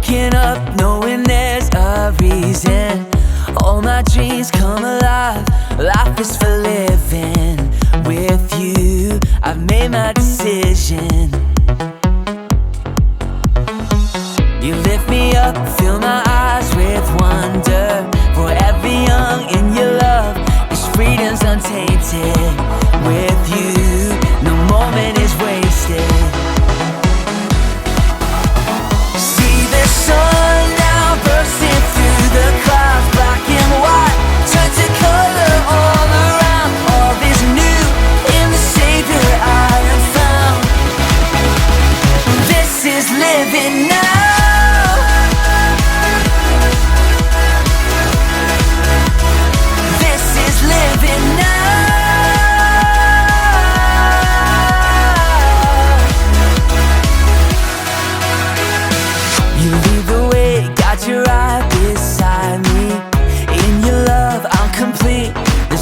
waking up knowing there's a reason. All my dreams come alive, life is for living. With you, I've made my decision. You lift me up, fill my eyes with wonder. Forever young in your love, this freedom's untainted. With you, no moment is wasted. See the sun now bursting through the clouds. Black and white turn to color all around. All is new in the Savior I have found. This is living now.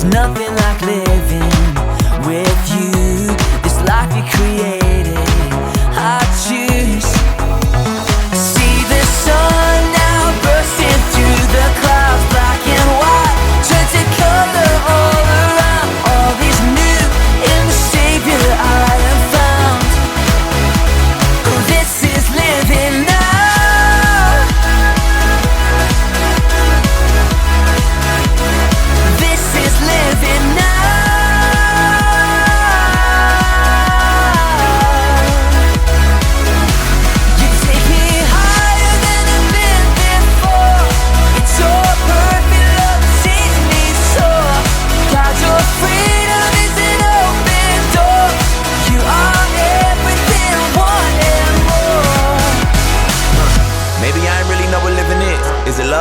Nothing like living with you. This life you created, I choose. See the sun now bursting through the clouds. Black and white turn to color all around. All is new in the Savior I have found. This is living now.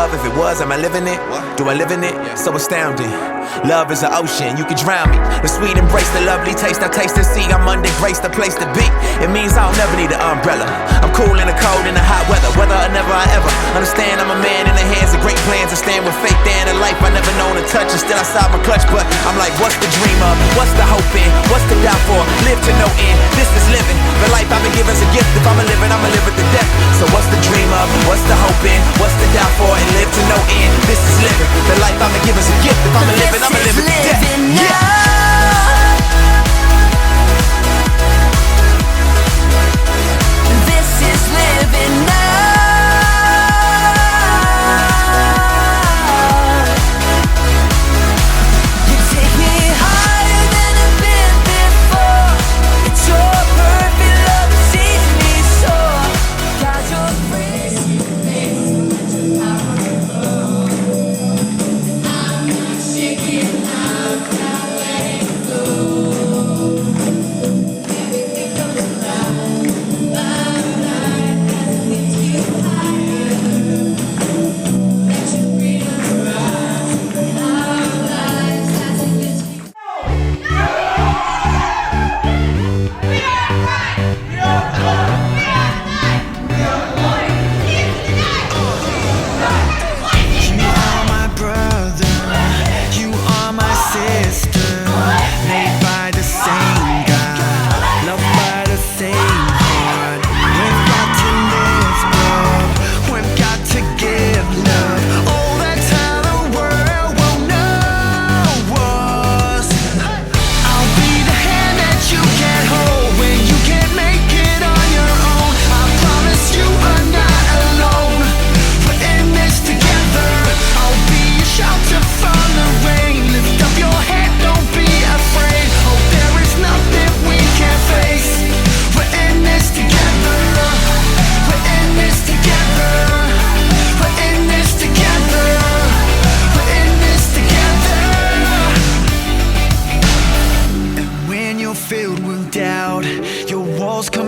If it was, am I living it? Do I live in it? So astounding. Love is an ocean, you can drown me. The sweet embrace, the lovely taste, I taste and see. I'm under grace, the place to be. It means I'll never need an umbrella. I'm cool in the cold, in the hot weather. Whether or never I ever understand, I'm a man in the hands of great plans. I stand with faith there in a life I never known to touch. And still outside my clutch, but I'm like, what's the dream of? What's the hope in? What's to die for? Live to no end. This is living. The life I've been given's a gift. If I'm a living, I'ma live it to death. So what's the dream of? What's the hope in? What's to die for? And live to no end. This is living. The life I've been given's a gift. If I'm a living, I'ma live it to death. Yeah.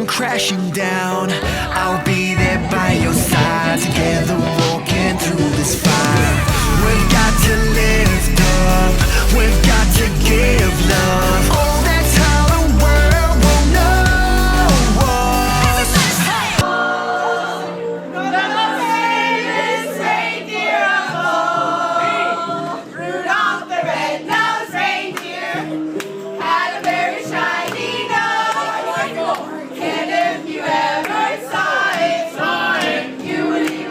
Crashing down, I'll be there by your side. Together walking through this fire. We've got to lift up, we've got to give love. Oh, that's how the world will know us. The reindeer of old, Rudolph the red-nosed reindeer, had a very shiny nose. And if you ever saw it, you would even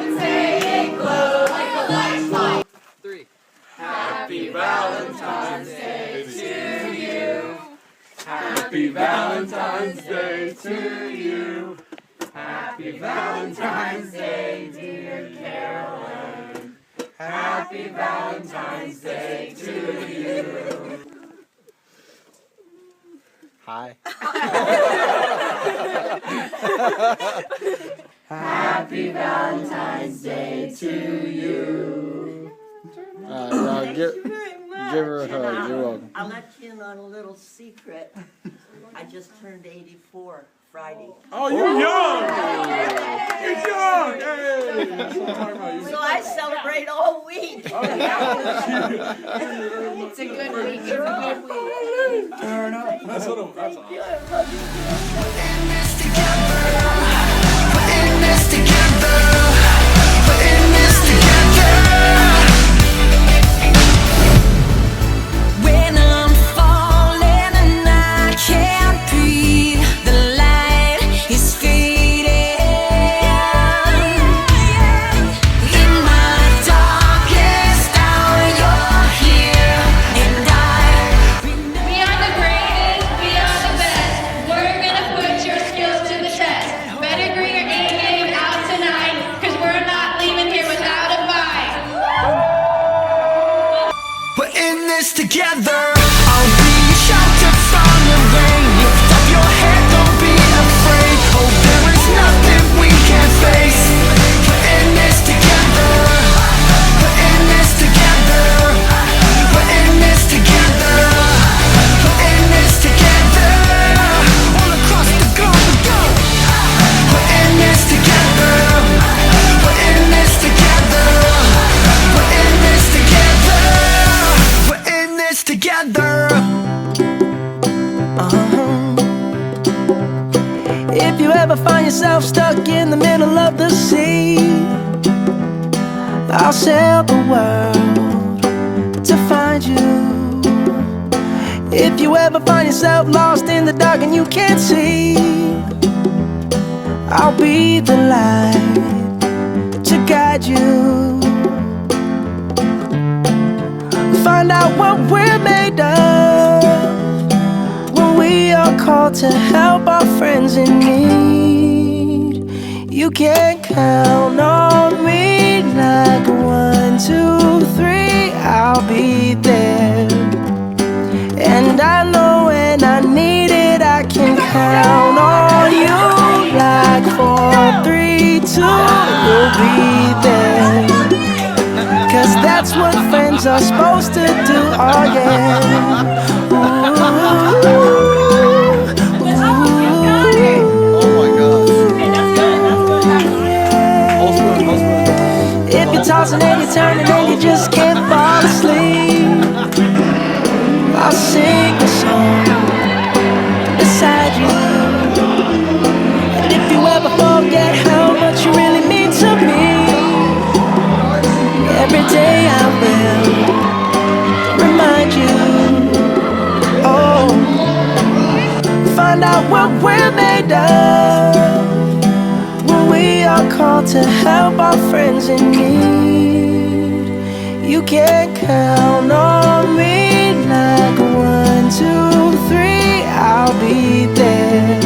Valentine's Day to you. Happy Valentine's Day, dear Caroline. Happy Valentine's Day to you. Hi. Happy Valentine's Day to you. Give her a hug. You're welcome. I'll let you in on a little secret. I just turned 84 Friday. Oh, you're young! You're young! Hey! That's what I'm talking about. So I celebrate all week. It's a good week. It's a good week. Turn up. That's awesome. in this together. We're in this together. We're in this together. When I'm falling and I can't breathe, the light is fading. In my darkest hour, you're here, and I remember. We are the greatest, we are the best. We're gonna put your skills to the test. Better bring your A game out tonight, cause we're not leaving here without a fight. We're in this together. I'll be sheltered from the rain. Lift up your head, don't be afraid. Oh, there is nothing we can't face. We're in this together. We're in this together. We're in this together. We're in this together. All across the globe we go. We're in this together. We're in this together. We're in this together. We're in this together. If you ever find yourself stuck in the middle of the sea, I'll sail the world to find you. If you ever find yourself lost in the dark and you can't see, I'll be the light to guide you. Find out what we're made of when we are called to help our friends in need. You can count on me like 1, 2, 3, I'll be there. And I know when I need it, I can count on you like 4, 3, 2, you'll be there. Cause that's what friends are supposed to do, oh yeah. If you're tossing and you're turning and you just can't fall asleep, I'll sing a song beside you. And if you ever forget how much you really mean to me, every day I will remind you. Oh, find out what we're made of when we are called to help our friends in need. You can count on me like 1, 2, 3, I'll be there.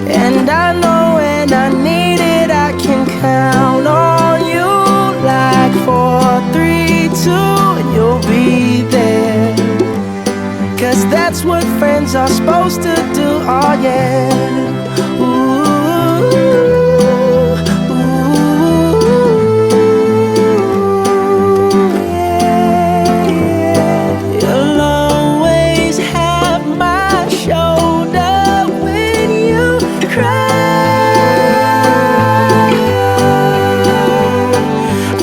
And I know when I need it, I can count on you like 4, 3, 2, and you'll be there. Cause that's what friends are supposed to do, oh yeah. Ooh, yeah, yeah. You'll always have my shoulder when you cry.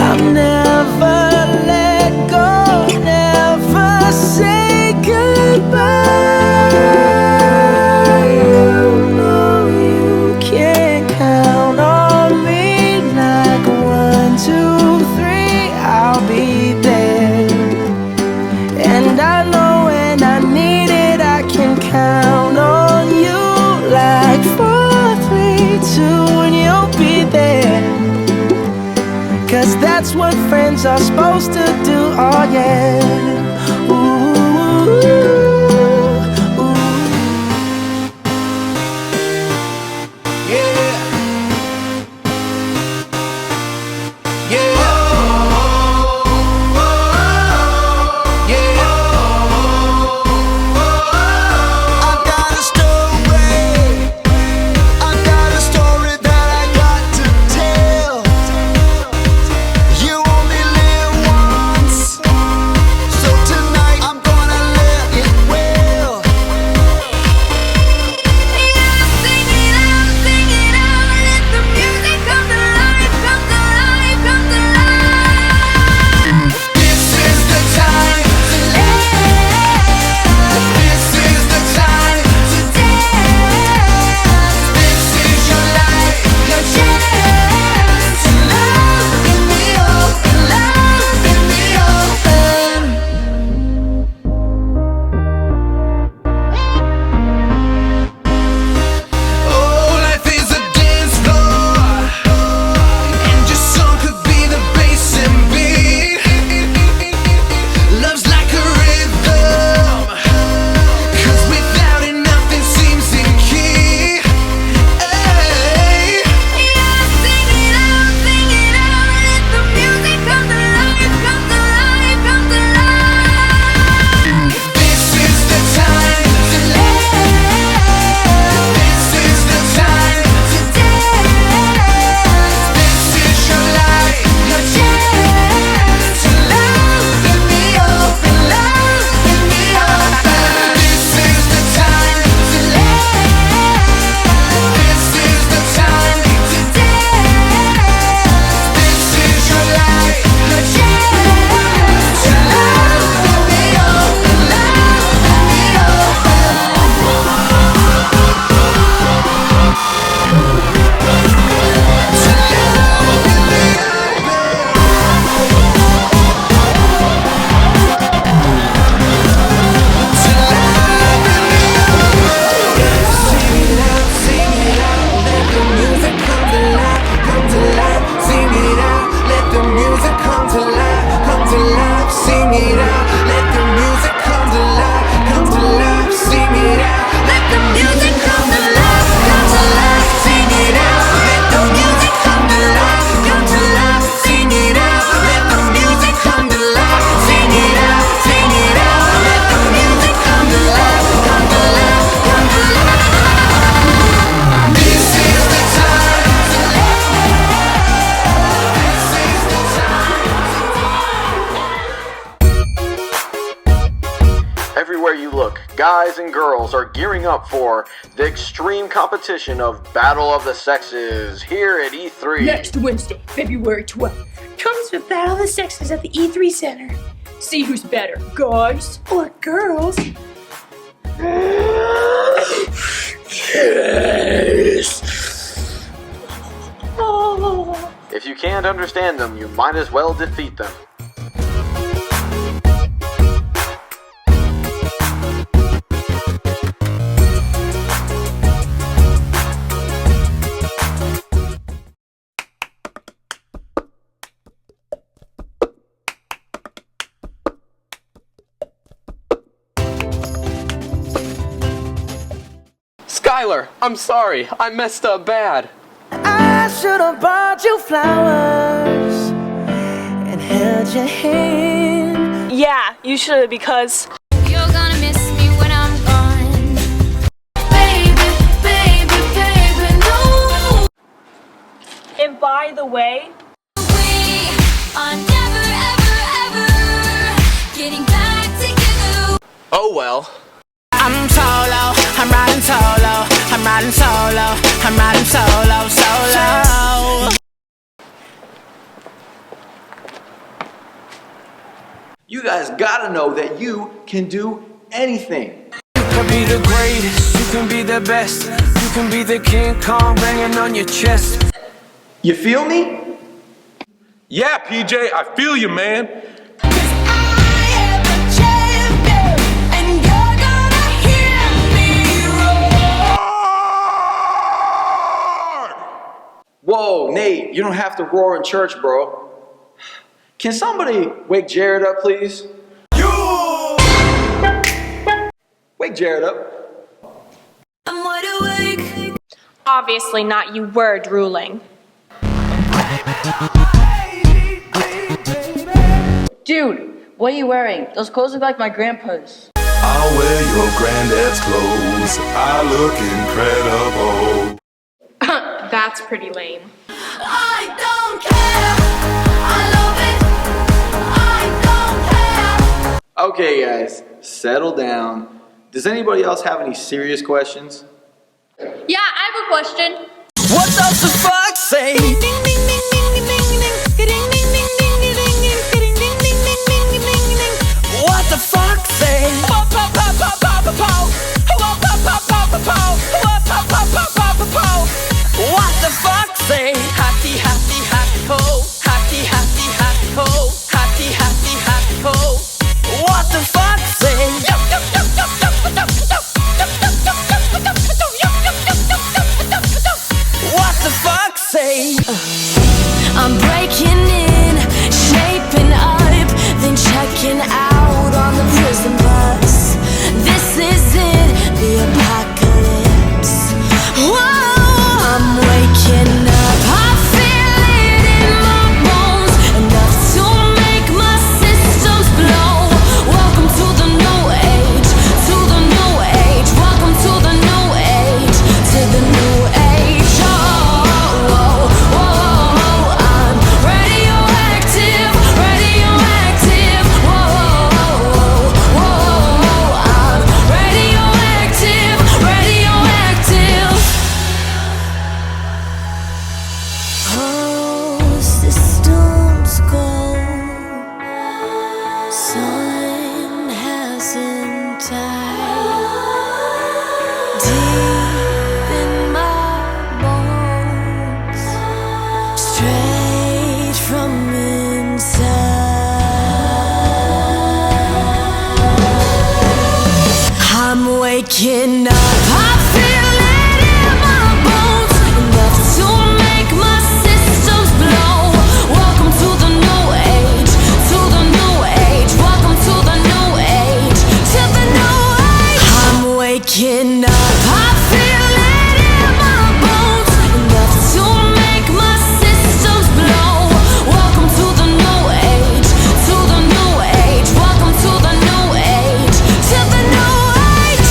I'll never let go, never say goodbye. You know you can count on me like 1, 2, 3, I'll be there. And I know when I need it, I can count on you like 4, 3, 2, and you'll be there. Cause that's what friends are supposed to do, oh yeah. Ooh, ooh. girls are gearing up for the extreme competition of Battle of the Sexes here at E3. Next Wednesday, February 12th, comes the Battle of the Sexes at the E3 Center. See who's better, guys or girls. Yes. Oh. If you can't understand them, you might as well defeat them. Skylar, I'm sorry. I messed up bad. I should have bought you flowers and held your hand. Yeah, you should, because You're gonna miss me when I'm gone. Baby, baby, baby, no. and by the way, We are never, ever, ever getting back together. Oh well. I'm solo, I'm riding solo, I'm riding solo, I'm riding solo, solo. You guys gotta know that you can do anything. You can be the greatest, you can be the best, you can be the King Kong banging on your chest. You feel me? Yeah, PJ, I feel you, man. Whoa, Nate, you don't have to roar in church, bro. Can somebody wake Jared up, please? Wake Jared up. I'm wide awake. obviously not, you were drooling. Dude, what are you wearing? Those clothes look like my grandpa's. I'll wear your granddad's clothes. I look incredible. That's pretty lame. I don't care. I love it. I don't care. Okay, guys, settle down. Does anybody else have any serious questions? Yeah, I have a question. What does the fuck say? What the fuck say? What the fuck say? Happy, happy, happy ho. Happy, happy, happy ho. Happy, happy, happy ho. What the fuck say? What the fuck say? I'm breaking in, shaping up, then checking out on the prison bus. This is it, the apocalypse. Whoa, I'm waking up, I feel it in my bones, enough to make my systems blow. Welcome to the new age, to the new age. Welcome to the new age, to the new age. Waking up, I feel it in my bones, enough to make my systems blow. Welcome to the new age, to the new age. Welcome to the new age, to the new age. I'm waking up, I feel it in my bones, enough to make my systems blow. Welcome to the new age, to the new age. Welcome to the new age, to the new age.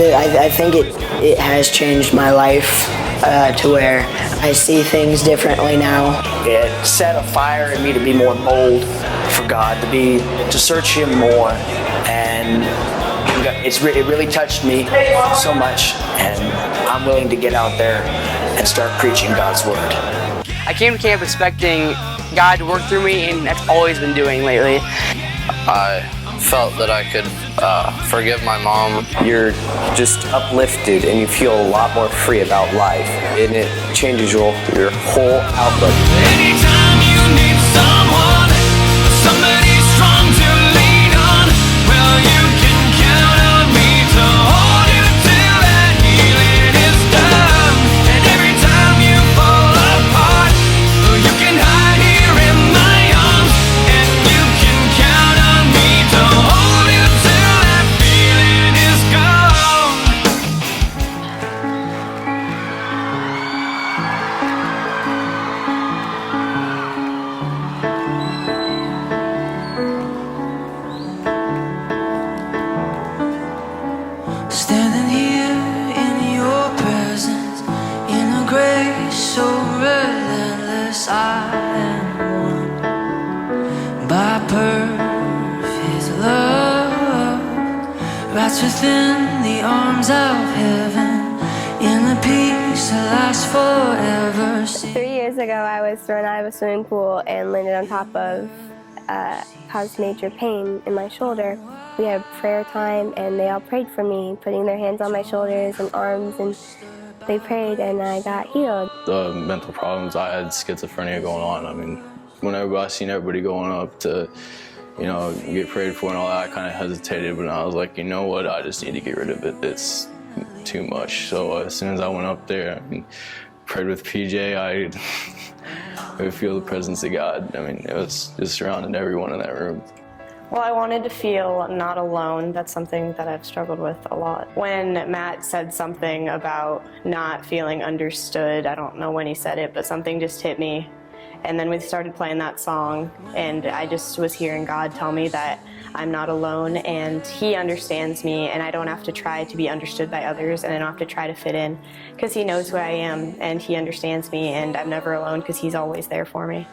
I think it has changed my life to where I see things differently now. It set a fire in me to be more bold for God, to search Him more, and it really touched me so much, and I'm willing to get out there and start preaching God's Word. I came to camp expecting God to work through me, and that's all He's been doing lately. I felt that I could forgive my mom. You're just uplifted and you feel a lot more free about life, and it changes your whole outlook. Anytime you need someone, somebody strong to lean on, well, you can count on me to hold you till that healing is done. And every time you fall apart, you can hide here in my arms, and you can count on me to hold you till that feeling is gone. Standing here in your presence, in a grace so relentless, I am won by perfect love, wrapped within the arms of heaven, in a peace that lasts forever. 3 years ago, I was thrown out of a swimming pool and landed on top of caused major pain in my shoulder. We had prayer time, and they all prayed for me, putting their hands on my shoulders and arms, and they prayed, and I got healed. The mental problems, I had schizophrenia going on. I mean, whenever I seen everybody going up to, get prayed for and all that, I kind of hesitated, but I was like, you know what, I just need to get rid of it. It's too much. So as soon as I went up there, prayed with PJ, I could feel the presence of God. I mean, it was just surrounding everyone in that room. Well, I wanted to feel not alone. That's something that I've struggled with a lot. When Matt said something about not feeling understood, I don't know when he said it, but something just hit me. And then we started playing that song, and I just was hearing God tell me that I'm not alone, and He understands me, and I don't have to try to be understood by others, and I don't have to try to fit in, because He knows who I am, and He understands me, and I'm never alone because He's always there for me.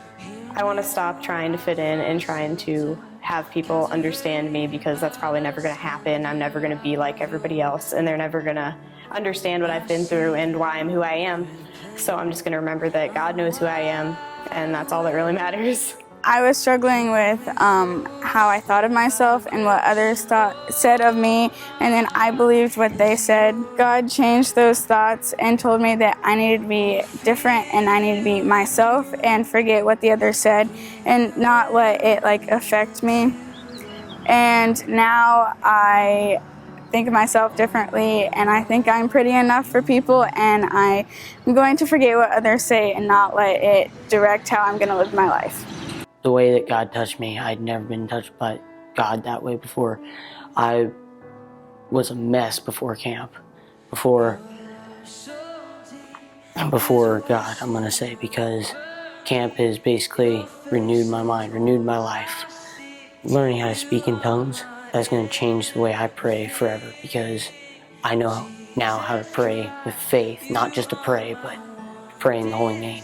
I want to stop trying to fit in and trying to have people understand me, because that's probably never going to happen. I'm never going to be like everybody else, and they're never going to understand what I've been through and why I'm who I am. So I'm just going to remember that God knows who I am, and that's all that really matters. I was struggling with how I thought of myself and what others said of me, and then I believed what they said. God changed those thoughts and told me that I needed to be different, and I needed to be myself and forget what the others said and not let it affect me. And now I think of myself differently, and I think I'm pretty enough for people, and I'm going to forget what others say and not let it direct how I'm going to live my life. The way that God touched me, I'd never been touched by God that way before. I was a mess before camp, before God, I'm gonna say, because camp has basically renewed my mind, renewed my life. Learning how to speak in tongues, that's gonna change the way I pray forever, because I know now how to pray with faith, not just to pray, but to pray in the holy name.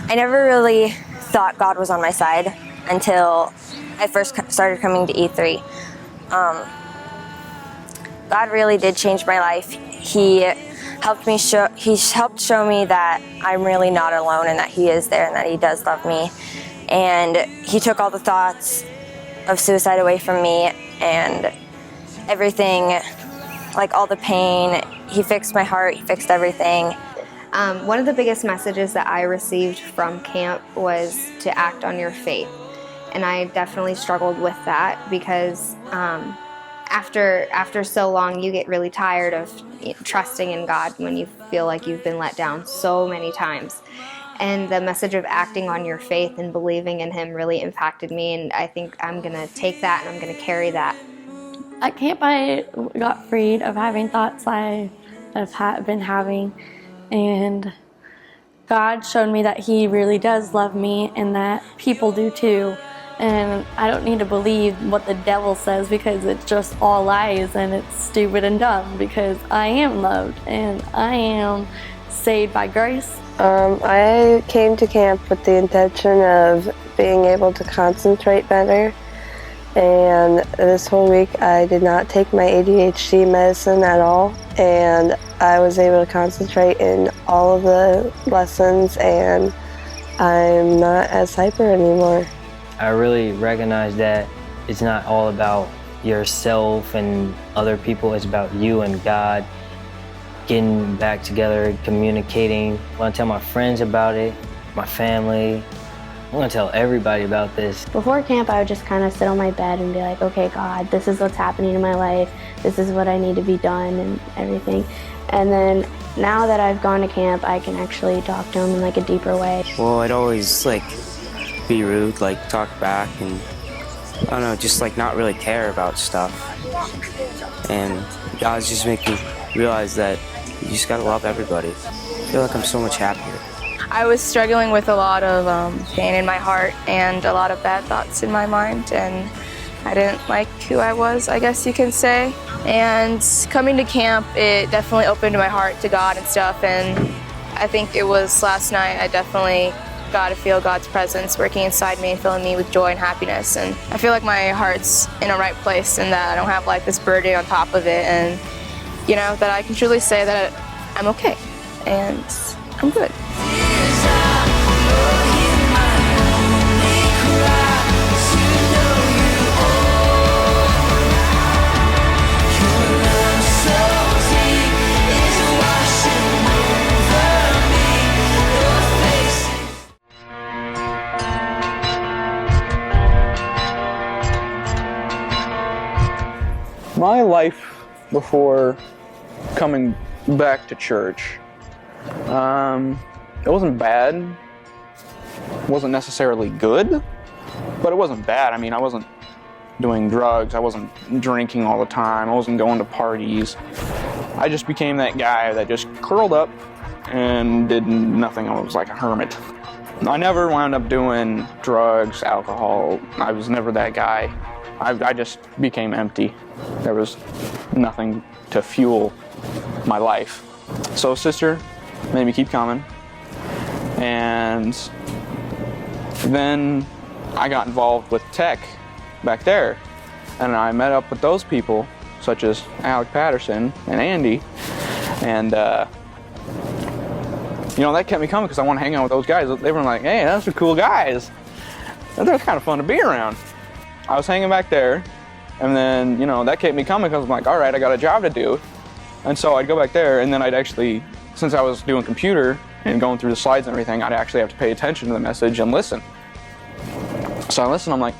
I never really thought God was on my side until I first started coming to E3. God really did change my life. He helped show me that I'm really not alone, and that He is there, and that He does love me. And He took all the thoughts of suicide away from me, and everything, all the pain. He fixed my heart, He fixed everything. One of the biggest messages that I received from camp was to act on your faith. And I definitely struggled with that, because after so long you get really tired of trusting in God when you feel like you've been let down so many times. And the message of acting on your faith and believing in Him really impacted me, and I think I'm going to take that and I'm going to carry that. At camp I got freed of having thoughts I have been having, and God showed me that He really does love me, and that people do too, And I don't need to believe what the devil says because it's just all lies and it's stupid and dumb, because I am loved and I am saved by grace. I came to camp with the intention of being able to concentrate better, and this whole week I did not take my ADHD medicine at all, and I was able to concentrate in all of the lessons, and I'm not as hyper anymore. I really recognize that it's not all about yourself and other people, it's about you and God. Getting back together, communicating. I want to tell my friends about it, my family. I want to tell everybody about this. Before camp, I would just kind of sit on my bed and be like, okay, God, this is what's happening in my life. This is what I need to be done and everything. And then now that I've gone to camp, I can actually talk to him in like a deeper way. Well, I'd always like be rude, like talk back, and I don't know, just like not really care about stuff. And God's just making me realize that you just gotta love everybody. I feel like I'm so much happier. I was struggling with a lot of pain in my heart and a lot of bad thoughts in my mind, and I didn't like who I was, I guess you can say. And coming to camp, it definitely opened my heart to God and stuff, and I think it was last night I definitely got to feel God's presence working inside me and filling me with joy and happiness. And I feel like my heart's in a right place and that I don't have like this burden on top of it, and you know, that I can truly say that I'm okay and I'm good. My life before coming back to church, it wasn't bad. It wasn't necessarily good, but it wasn't bad. I mean, I wasn't doing drugs. I wasn't drinking all the time. I wasn't going to parties. I just became that guy that just curled up and did nothing. I was like a hermit. I never wound up doing drugs, alcohol. I was never that guy. I just became empty. There was nothing to fuel my life. So sister made me keep coming. And then I got involved with tech back there. And I met up with those people, such as Alec Patterson and Andy. And you know, that kept me coming because I want to hang out with those guys. They were like, hey, those are cool guys. They're kind of fun to be around. I was hanging back there, and then, you know, that kept me coming because I'm like, all right, I got a job to do. And so I'd go back there, and then I'd actually, since I was doing computer and going through the slides and everything, I'd actually have to pay attention to the message and listen. So I listened, I'm like,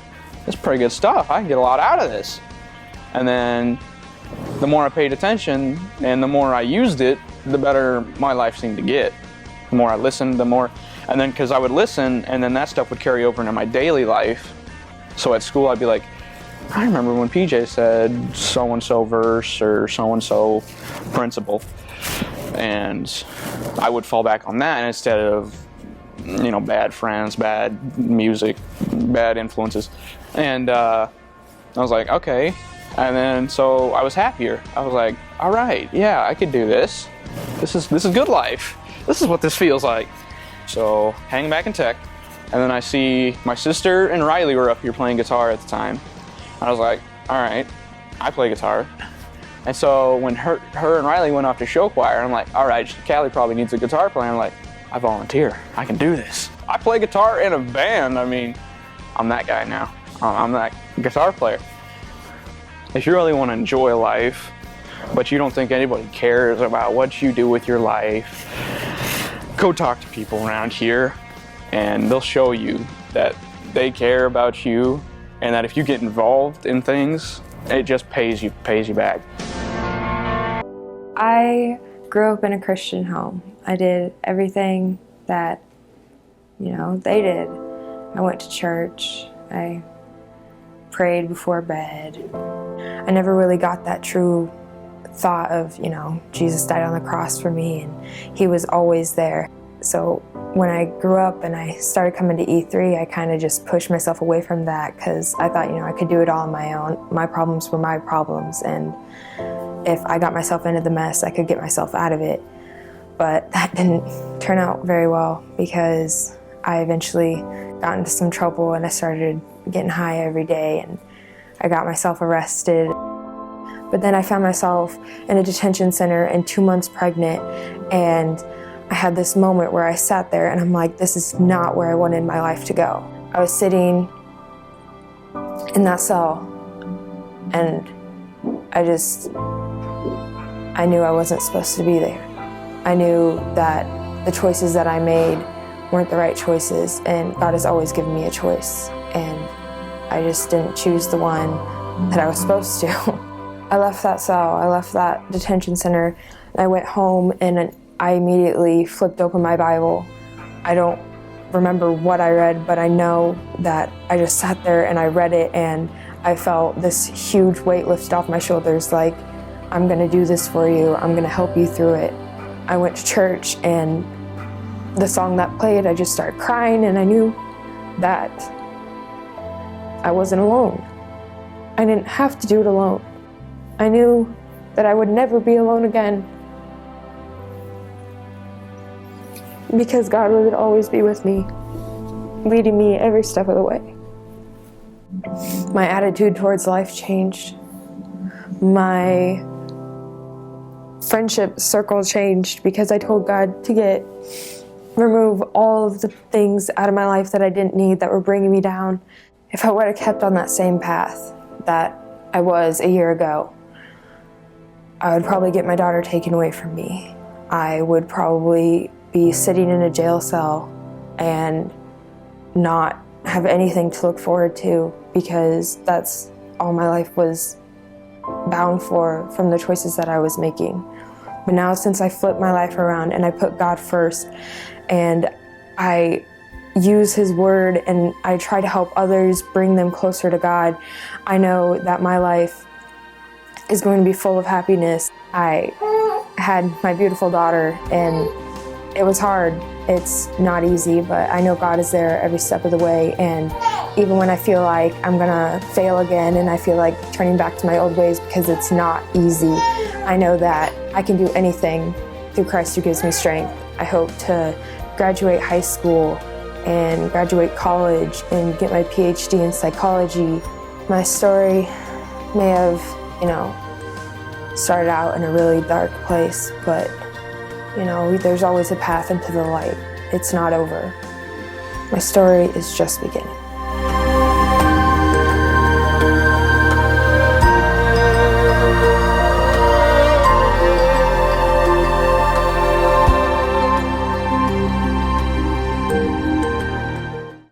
this is pretty good stuff. I can get a lot out of this. And then the more I paid attention and the more I used it, the better my life seemed to get. The more I listened, the more, and then because I would listen, and then that stuff would carry over into my daily life. So at school, I'd be like, I remember when PJ said so-and-so verse or so-and-so principle. And I would fall back on that instead of, you know, bad friends, bad music, bad influences. And I was like, okay. And then so I was happier. I was like, all right, yeah, I could do this. This is good life. This is what this feels like. So hang back in tech. And then I see my sister and Riley were up here playing guitar at the time. I was like, all right, I play guitar. And so when her and Riley went off to show choir, I'm like, all right, Callie probably needs a guitar player. I'm like, I volunteer. I can do this. I play guitar in a band. I mean, I'm that guy now. I'm that guitar player. If you really want to enjoy life, but you don't think anybody cares about what you do with your life, go talk to people around here. And they'll show you that they care about you, and that if you get involved in things, it just pays you back. I grew up in a Christian home. I did everything that, you know, they did. I went to church. I prayed before bed. I never really got that true thought of, you know, Jesus died on the cross for me and he was always there. So when I grew up and I started coming to E3, I kind of just pushed myself away from that because I thought, I could do it all on my own. My problems were my problems, and if I got myself into the mess, I could get myself out of it. But that didn't turn out very well because I eventually got into some trouble and I started getting high every day and I got myself arrested. But then I found myself in a detention center and 2 months pregnant, and I had this moment where I sat there and I'm like, this is not where I wanted my life to go. I was sitting in that cell and I knew I wasn't supposed to be there. I knew that the choices that I made weren't the right choices, and God has always given me a choice, and I just didn't choose the one that I was supposed to. I left that cell, I left that detention center, and I went home and I immediately flipped open my Bible. I don't remember what I read, but I know that I just sat there and I read it and I felt this huge weight lifted off my shoulders, like, I'm gonna do this for you, I'm gonna help you through it. I went to church and the song that played, I just started crying, and I knew that I wasn't alone. I didn't have to do it alone. I knew that I would never be alone again, because God would always be with me, leading me every step of the way. My attitude towards life changed. My friendship circle changed because I told God to remove all of the things out of my life that I didn't need, that were bringing me down. If I would have kept on that same path that I was a year ago, I would probably get my daughter taken away from me. I would probably be sitting in a jail cell and not have anything to look forward to, because that's all my life was bound for from the choices that I was making. But now, since I flipped my life around and I put God first, and I use His word and I try to help others, bring them closer to God, I know that my life is going to be full of happiness. I had my beautiful daughter, and it was hard. It's not easy, but I know God is there every step of the way. And even when I feel like I'm gonna fail again and I feel like turning back to my old ways because it's not easy, I know that I can do anything through Christ who gives me strength. I hope to graduate high school and graduate college and get my PhD in psychology. My story may have, started out in a really dark place, but there's always a path into the light. It's not over. My story is just beginning.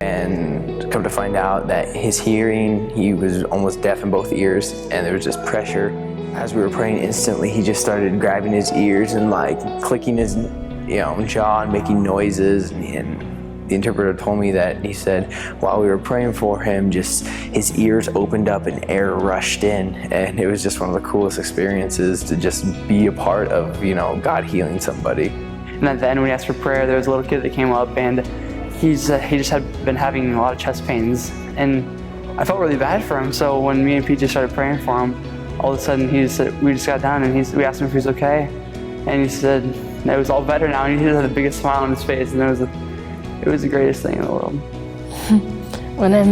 And come to find out that his hearing, he was almost deaf in both ears, and there was just pressure. As we were praying, instantly he just started grabbing his ears and clicking his jaw and making noises. And the interpreter told me that he said while we were praying for him, just his ears opened up and air rushed in. And it was just one of the coolest experiences to just be a part of, God healing somebody. And at the end, when he asked for prayer, there was a little kid that came up, and he just had been having a lot of chest pains. And I felt really bad for him. So when me and Pete just started praying for him, all of a sudden we just got down and we asked him if he was okay, and he said it was all better now, and he just had the biggest smile on his face, and it was the greatest thing in the world. When I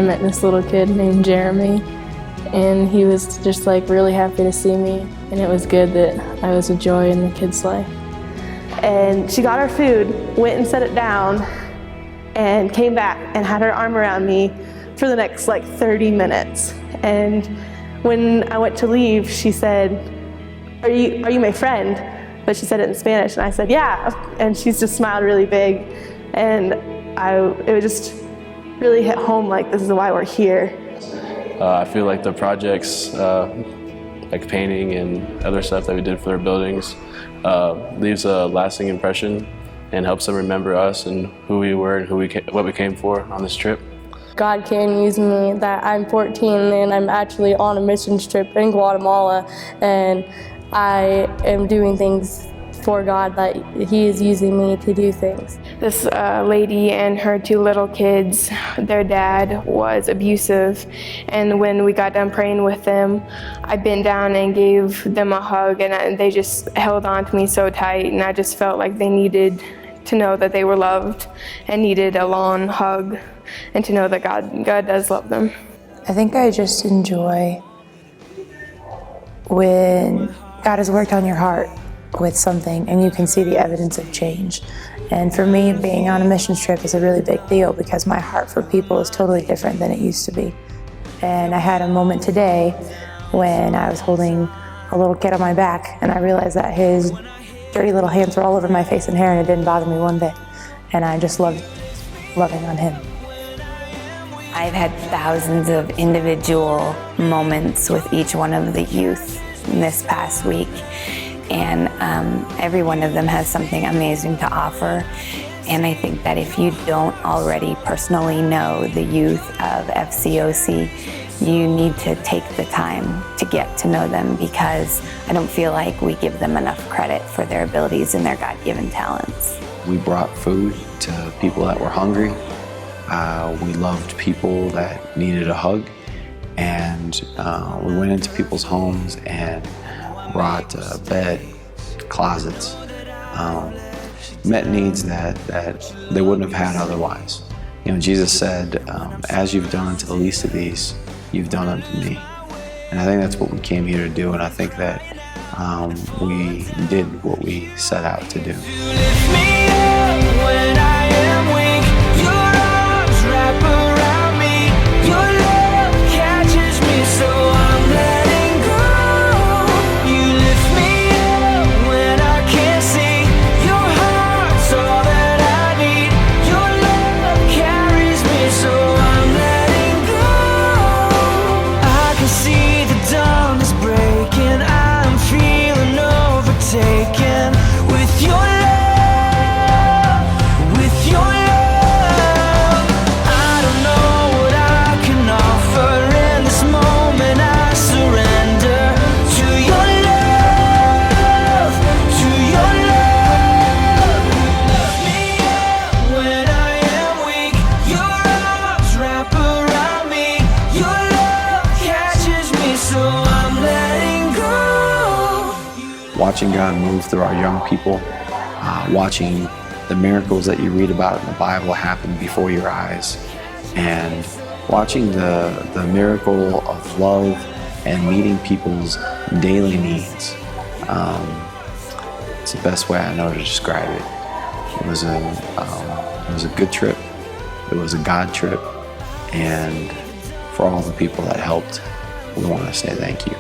met this little kid named Jeremy, and he was just really happy to see me, and it was good that I was a joy in the kid's life. And she got our food, went and set it down, and came back and had her arm around me for the next 30 minutes. And when I went to leave, she said, are you my friend? But she said it in Spanish, and I said, yeah. And she just smiled really big. And it just really hit home, this is why we're here. I feel like the projects, like painting and other stuff that we did for their buildings, leaves a lasting impression and helps them remember us and who we were and what we came for on this trip. God can use me, that I'm 14 and I'm actually on a missions trip in Guatemala, and I am doing things for God that He is using me to do things. This lady and her 2 little kids, their dad was abusive, and when we got done praying with them, I bent down and gave them a hug, and they just held on to me so tight, and I just felt like they needed to know that they were loved and needed a long hug and to know that God does love them. I think I just enjoy when God has worked on your heart with something and you can see the evidence of change. And for me, being on a missions trip is a really big deal because my heart for people is totally different than it used to be. And I had a moment today when I was holding a little kid on my back and I realized that his dirty little hands were all over my face and hair and it didn't bother me one bit. And I just loved loving on him. I've had thousands of individual moments with each one of the youth this past week, and every one of them has something amazing to offer. And I think that if you don't already personally know the youth of FCOC, you need to take the time to get to know them because I don't feel like we give them enough credit for their abilities and their God-given talents. We brought food to people that were hungry. We loved people that needed a hug, and we went into people's homes and brought bed, closets, met needs that they wouldn't have had otherwise. You know, Jesus said, as you've done unto the least of these, you've done unto me. And I think that's what we came here to do, and I think that we did what we set out to do. Watching God move through our young people, watching the miracles that you read about in the Bible happen before your eyes, and watching the miracle of love and meeting people's daily needs. It's the best way I know to describe it. It was a good trip. It was a God trip, and for all the people that helped, we want to say thank you.